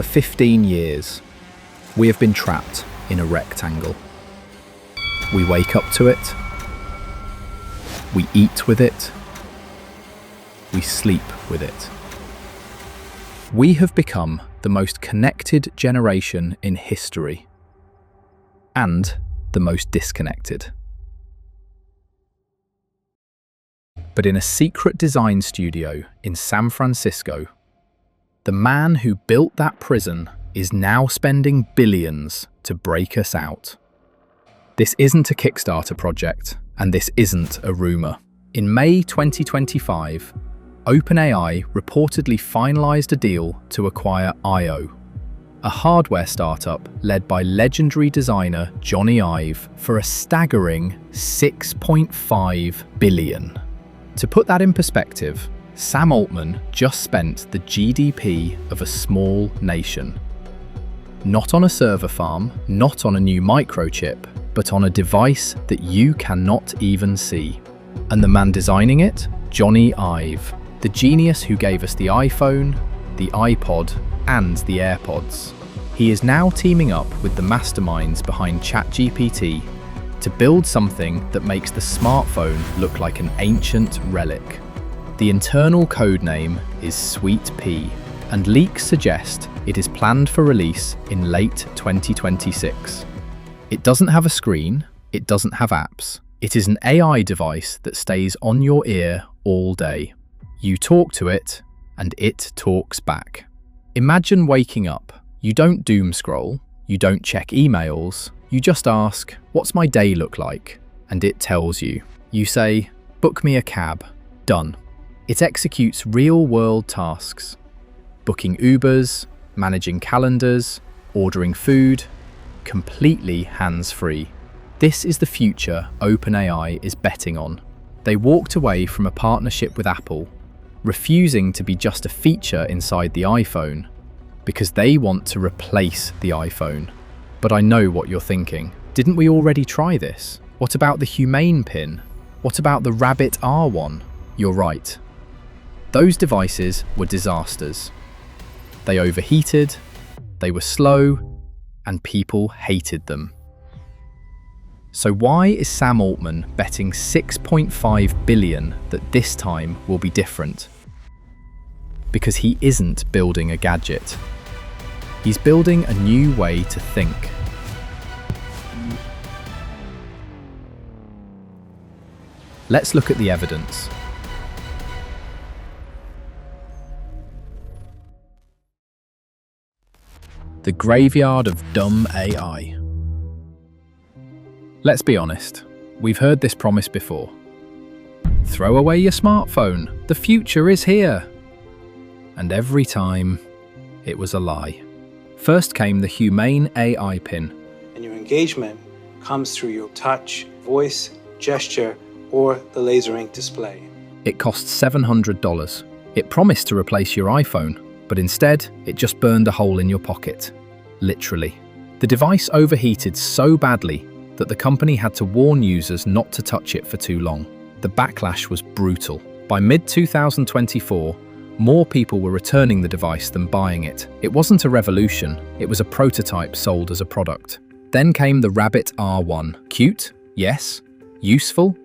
For 15 years, we have been trapped in a rectangle. We wake up to it, we eat with it, we sleep with it. We have become the most connected generation in history, and the most disconnected. But in a secret design studio in San Francisco, the man who built that prison is now spending billions to break us out. This isn't a Kickstarter project, and this isn't a rumor. In May 2025, OpenAI reportedly finalized a deal to acquire I.O, a hardware startup led by legendary designer Jony Ive for a staggering $6.5 billion. To put that in perspective, Sam Altman just spent the GDP of a small nation. Not on a server farm, not on a new microchip, but on a device that you cannot even see. And the man designing it? Jony Ive, the genius who gave us the iPhone, the iPod, and the AirPods. He is now teaming up with the masterminds behind ChatGPT to build something that makes the smartphone look like an ancient relic. The internal code name is SweetP, and leaks suggest it is planned for release in late 2026. It doesn't have a screen, it doesn't have apps. It is an AI device that stays on your ear all day. You talk to it, and it talks back. Imagine waking up. You don't doom scroll, you don't check emails, you just ask, "What's my day look like?" And it tells you. You say, "Book me a cab." Done. It executes real-world tasks. Booking Ubers, managing calendars, ordering food, completely hands-free. This is the future OpenAI is betting on. They walked away from a partnership with Apple, refusing to be just a feature inside the iPhone, because they want to replace the iPhone. But I know what you're thinking. Didn't we already try this? What about the Humane pin? What about the Rabbit R1? You're right. Those devices were disasters. They overheated, they were slow, and people hated them. So why is Sam Altman betting $6.5 billion that this time will be different? Because he isn't building a gadget. He's building a new way to think. Let's look at the evidence. The graveyard of dumb AI. Let's be honest, we've heard this promise before. Throw away your smartphone, the future is here. And every time, it was a lie. First came the Humane AI pin. And your engagement comes through your touch, voice, gesture, or the laser ink display. It cost $700. It promised to replace your iPhone, but instead, it just burned a hole in your pocket. Literally. The device overheated so badly that the company had to warn users not to touch it for too long. The backlash was brutal. By mid-2024, more people were returning the device than buying it. It wasn't a revolution, it was a prototype sold as a product. Then came the Rabbit R1. Cute? Yes. Useful?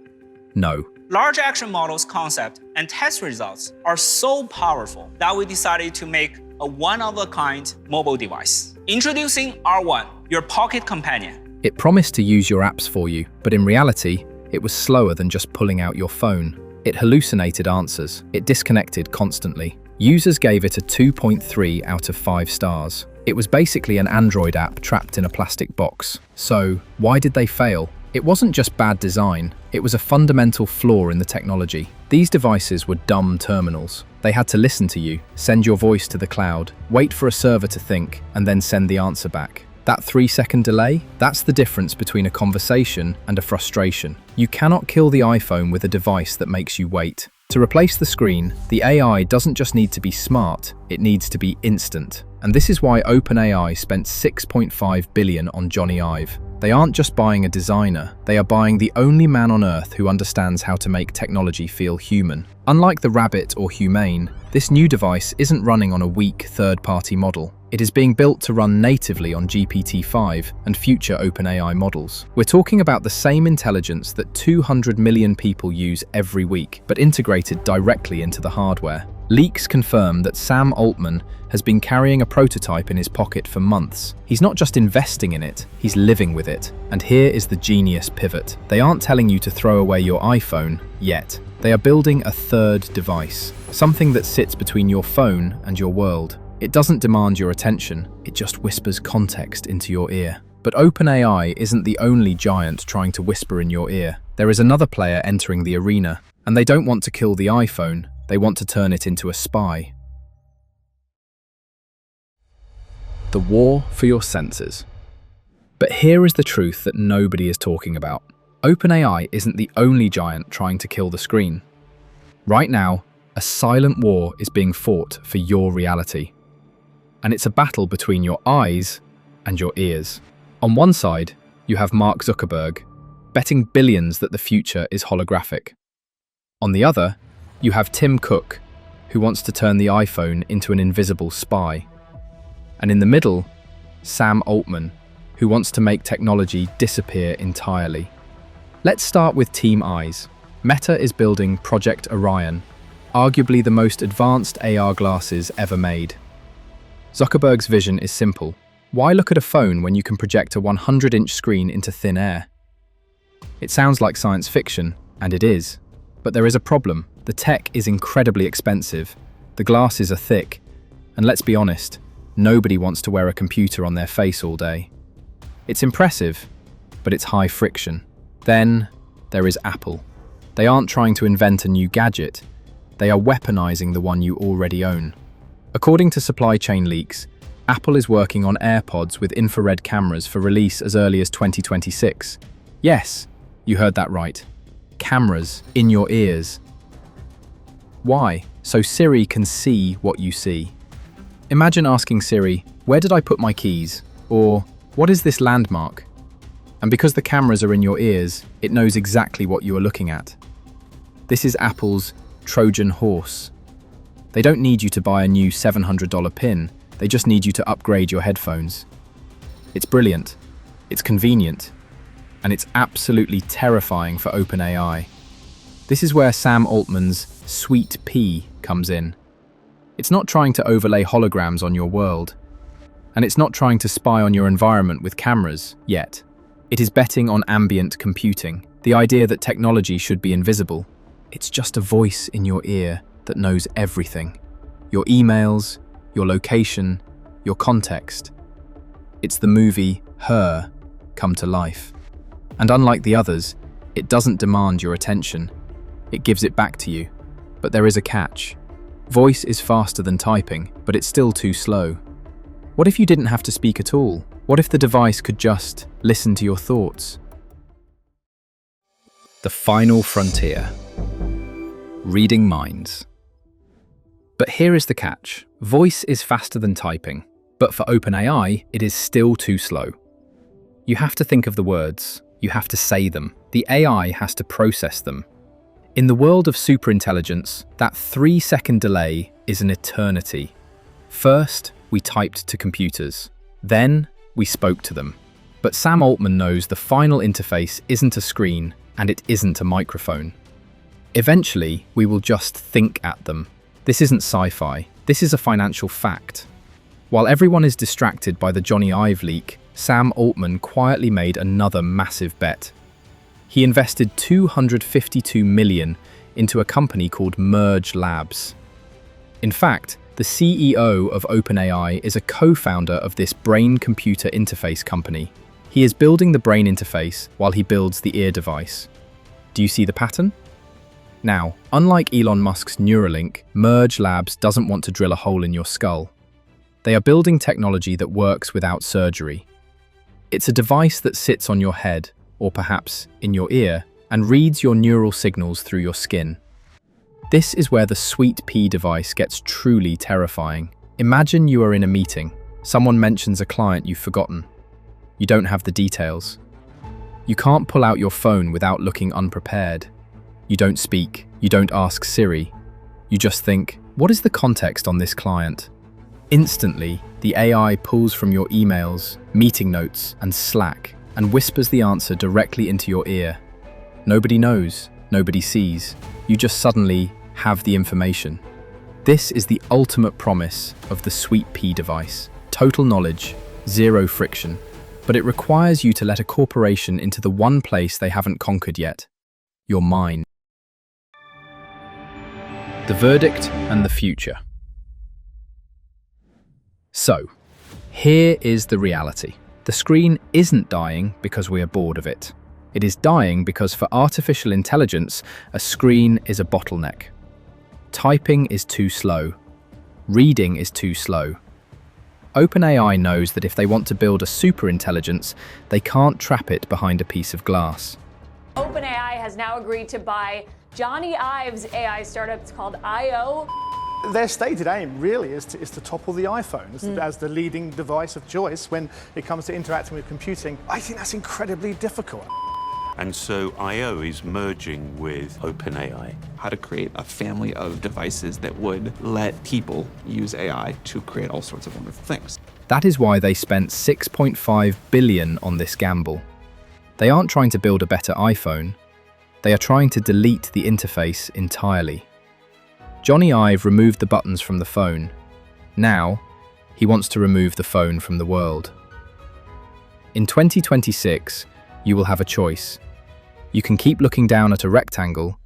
No. Large action models concept and test results are so powerful that we decided to make a one-of-a-kind mobile device. Introducing R1, your pocket companion. It promised to use your apps for you, but in reality, it was slower than just pulling out your phone. It hallucinated answers. It disconnected constantly. Users gave it a 2.3 out of 5 stars. It was basically an Android app trapped in a plastic box. So, why did they fail? It wasn't just bad design, it was a fundamental flaw in the technology. These devices were dumb terminals. They had to listen to you, send your voice to the cloud, wait for a server to think, and then send the answer back. That 3-second delay, that's the difference between a conversation and a frustration. You cannot kill the iPhone with a device that makes you wait. To replace the screen, the AI doesn't just need to be smart, it needs to be instant. And this is why OpenAI spent $6.5 billion on Jony Ive. They aren't just buying a designer, they are buying the only man on Earth who understands how to make technology feel human. Unlike the Rabbit or Humane, this new device isn't running on a weak third-party model. It is being built to run natively on GPT-5 and future OpenAI models. We're talking about the same intelligence that 200 million people use every week, but integrated directly into the hardware. Leaks confirm that Sam Altman has been carrying a prototype in his pocket for months. He's not just investing in it, he's living with it. And here is the genius pivot. They aren't telling you to throw away your iPhone yet. They are building a third device, something that sits between your phone and your world. It doesn't demand your attention, it just whispers context into your ear. But OpenAI isn't the only giant trying to whisper in your ear. There is another player entering the arena, and they don't want to kill the iPhone, they want to turn it into a spy. The war for your senses. But here is the truth that nobody is talking about. OpenAI isn't the only giant trying to kill the screen. Right now, a silent war is being fought for your reality. And it's a battle between your eyes and your ears. On one side, you have Mark Zuckerberg, betting billions that the future is holographic. On the other, you have Tim Cook, who wants to turn the iPhone into an invisible spy. And in the middle, Sam Altman, who wants to make technology disappear entirely. Let's start with Team Eyes. Meta is building Project Orion, arguably the most advanced AR glasses ever made. Zuckerberg's vision is simple. Why look at a phone when you can project a 100-inch screen into thin air? It sounds like science fiction, and it is. But there is a problem. The tech is incredibly expensive, the glasses are thick, and let's be honest, nobody wants to wear a computer on their face all day. It's impressive, but it's high friction. Then there is Apple. They aren't trying to invent a new gadget, they are weaponizing the one you already own. According to supply chain leaks, Apple is working on AirPods with infrared cameras for release as early as 2026. Yes, you heard that right. Cameras in your ears. Why? So Siri can see what you see. Imagine asking Siri, "Where did I put my keys?" Or, "What is this landmark?" And because the cameras are in your ears, it knows exactly what you are looking at. This is Apple's Trojan horse. They don't need you to buy a new $700 pin, they just need you to upgrade your headphones. It's brilliant, it's convenient, and it's absolutely terrifying for OpenAI. This is where Sam Altman's SweetP comes in. It's not trying to overlay holograms on your world, and it's not trying to spy on your environment with cameras yet. It is betting on ambient computing, the idea that technology should be invisible. It's just a voice in your ear that knows everything. Your emails, your location, your context. It's the movie Her come to life. And unlike the others, it doesn't demand your attention. It gives it back to you. But there is a catch. Voice is faster than typing, but it's still too slow. What if you didn't have to speak at all? What if the device could just listen to your thoughts? The final frontier. Reading minds. But here is the catch. Voice is faster than typing, but for OpenAI, it is still too slow. You have to think of the words, you have to say them. The AI has to process them. In the world of superintelligence, that 3-second delay is an eternity. First, we typed to computers. Then, we spoke to them. But Sam Altman knows the final interface isn't a screen, and it isn't a microphone. Eventually, we will just think at them. This isn't sci-fi, this is a financial fact. While everyone is distracted by the Jony Ive leak, Sam Altman quietly made another massive bet. He invested $252 million into a company called Merge Labs. In fact, the CEO of OpenAI is a co-founder of this brain-computer interface company. He is building the brain interface while he builds the ear device. Do you see the pattern? Now, unlike Elon Musk's Neuralink, Merge Labs doesn't want to drill a hole in your skull. They are building technology that works without surgery. It's a device that sits on your head, or perhaps in your ear, and reads your neural signals through your skin. This is where the SweetP device gets truly terrifying. Imagine you are in a meeting. Someone mentions a client you've forgotten. You don't have the details. You can't pull out your phone without looking unprepared. You don't speak. You don't ask Siri. You just think, what is the context on this client? Instantly, the AI pulls from your emails, meeting notes, and Slack and whispers the answer directly into your ear. Nobody knows, nobody sees. You just suddenly have the information. This is the ultimate promise of the SweetP device. Total knowledge, zero friction. But it requires you to let a corporation into the one place they haven't conquered yet, your mind. The verdict and the future. So, here is the reality. The screen isn't dying because we are bored of it. It is dying because for artificial intelligence, a screen is a bottleneck. Typing is too slow. Reading is too slow. OpenAI knows that if they want to build a superintelligence, they can't trap it behind a piece of glass. OpenAI has now agreed to buy Jony Ive's AI startup. It's called I.O. Their stated aim really is to topple the iPhone as the leading device of choice when it comes to interacting with computing. I think that's incredibly difficult. And so I.O. is merging with OpenAI. How to create a family of devices that would let people use AI to create all sorts of wonderful things. That is why they spent $6.5 billion on this gamble. They aren't trying to build a better iPhone. They are trying to delete the interface entirely. Jony Ive removed the buttons from the phone. Now, he wants to remove the phone from the world. In 2026, you will have a choice. You can keep looking down at a rectangle,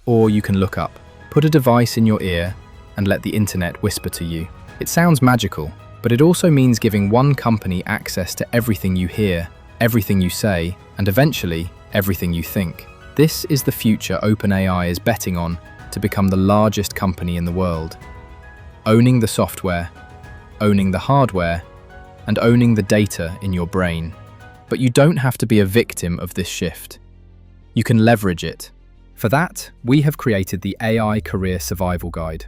or you can look up. Put a device in your ear and let the internet whisper to you. It sounds magical, but it also means giving one company access to everything you hear, everything you say, and eventually, everything you think. This is the future OpenAI is betting on to become the largest company in the world. Owning the software, owning the hardware, and owning the data in your brain. But you don't have to be a victim of this shift. You can leverage it. For that, we have created the AI Career Survival Guide.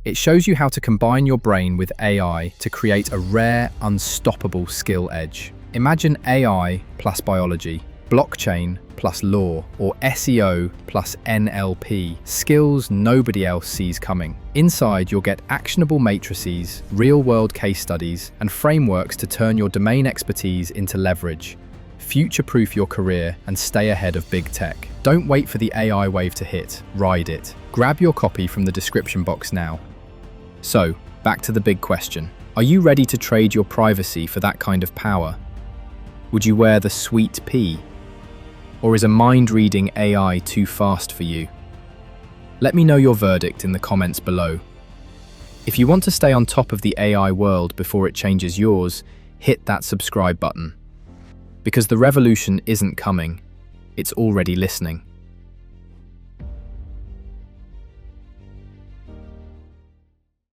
It shows you how to combine your brain with AI to create a rare, unstoppable skill edge. Imagine AI plus biology, blockchain plus law, or SEO plus NLP, skills nobody else sees coming. Inside, you'll get actionable matrices, real-world case studies, and frameworks to turn your domain expertise into leverage. Future-proof your career and stay ahead of big tech. Don't wait for the AI wave to hit, ride it. Grab your copy from the description box now. So, back to the big question. Are you ready to trade your privacy for that kind of power? Would you wear the SweetP? Or is a mind-reading AI too fast for you? Let me know your verdict in the comments below. If you want to stay on top of the AI world before it changes yours, hit that subscribe button. Because the revolution isn't coming, it's already listening.